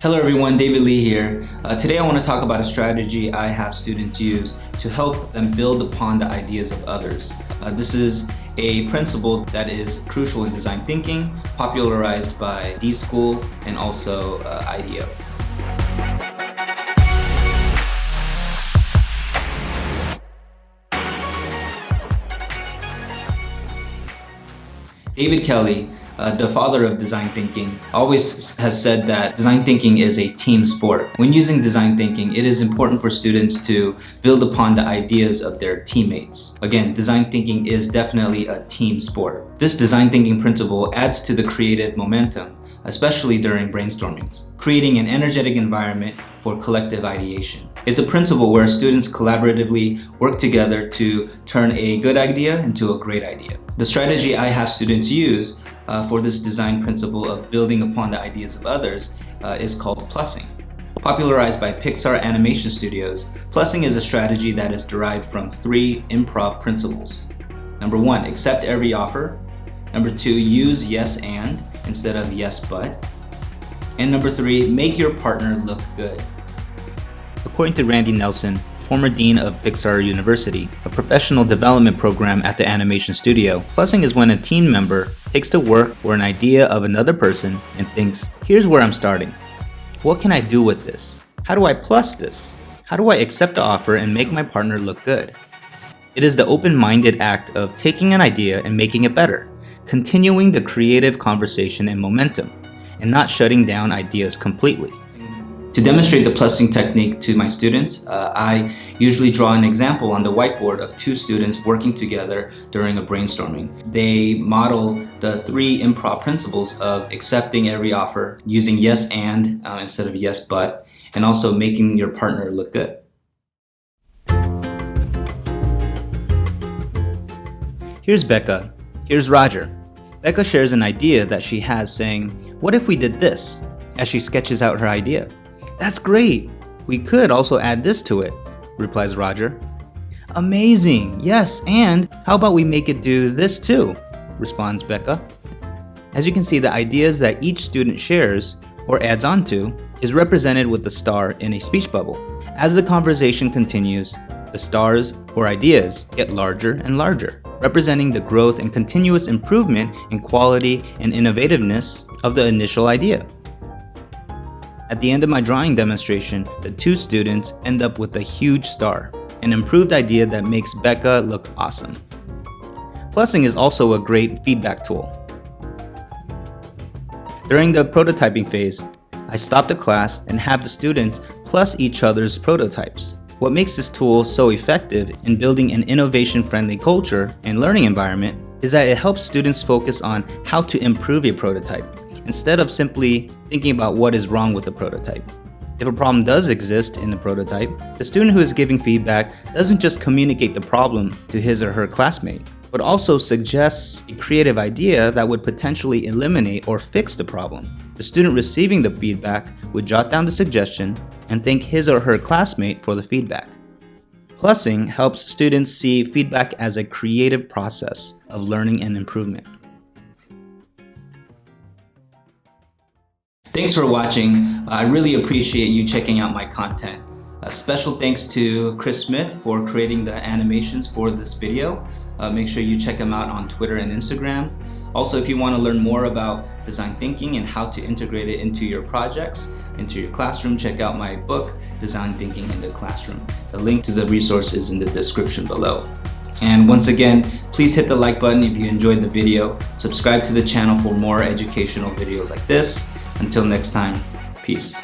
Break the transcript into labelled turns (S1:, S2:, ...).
S1: Hello everyone, David Lee here. Today I want to talk about a strategy I have students use to help them build upon the ideas of others. This is a principle that is crucial in design thinking, popularized by D-School and also IDEO. David Kelly, the father of design thinking, always has said that design thinking is a team sport. When using design thinking, it is important for students to build upon the ideas of their teammates. Again, design thinking is definitely a team sport. This design thinking principle adds to the creative momentum, especially during brainstormings, creating an energetic environment for collective ideation. It's a principle where students collaboratively work together to turn a good idea into a great idea. The strategy I have students use for this design principle of building upon the ideas of others is called plussing. Popularized by Pixar Animation Studios, plussing is a strategy that is derived from 3 improv principles. Number 1, accept every offer. Number 2, use yes and instead of yes but. And number 3, make your partner look good. According to Randy Nelson, former dean of Pixar University, a professional development program at the animation studio, plussing is when a team member takes the work or an idea of another person and thinks, here's where I'm starting. What can I do with this? How do I plus this? How do I accept the offer and make my partner look good? It is the open-minded act of taking an idea and making it better, continuing the creative conversation and momentum, and not shutting down ideas completely. To demonstrate the plussing technique to my students, I usually draw an example on the whiteboard of 2 students working together during a brainstorming. They model the 3 improv principles of accepting every offer, using yes and instead of yes but, and also making your partner look good. Here's Becca. Here's Roger. Becca shares an idea that she has, saying, "What if we did this?" as she sketches out her idea. "That's great! We could also add this to it," replies Roger. "Amazing! Yes, and how about we make it do this too?" responds Becca. As you can see, the ideas that each student shares or adds onto is represented with the star in a speech bubble. As the conversation continues, the stars or ideas get larger and larger, representing the growth and continuous improvement in quality and innovativeness of the initial idea. At the end of my drawing demonstration, the 2 students end up with a huge star, an improved idea that makes Becca look awesome. Plussing is also a great feedback tool. During the prototyping phase, I stop the class and have the students plus each other's prototypes. What makes this tool so effective in building an innovation-friendly culture and learning environment is that it helps students focus on how to improve a prototype, instead of simply thinking about what is wrong with the prototype. If a problem does exist in the prototype, the student who is giving feedback doesn't just communicate the problem to his or her classmate, but also suggests a creative idea that would potentially eliminate or fix the problem. The student receiving the feedback would jot down the suggestion and thank his or her classmate for the feedback. Plussing helps students see feedback as a creative process of learning and improvement. Thanks for watching. I really appreciate you checking out my content. A special thanks to Chris Smith for creating the animations for this video. Make sure you check him out on Twitter and Instagram. Also, if you want to learn more about design thinking and how to integrate it into your projects, into your classroom, check out my book, Design Thinking in the Classroom. The link to the resource is in the description below. And once again, please hit the like button if you enjoyed the video. Subscribe to the channel for more educational videos like this. Until next time, peace.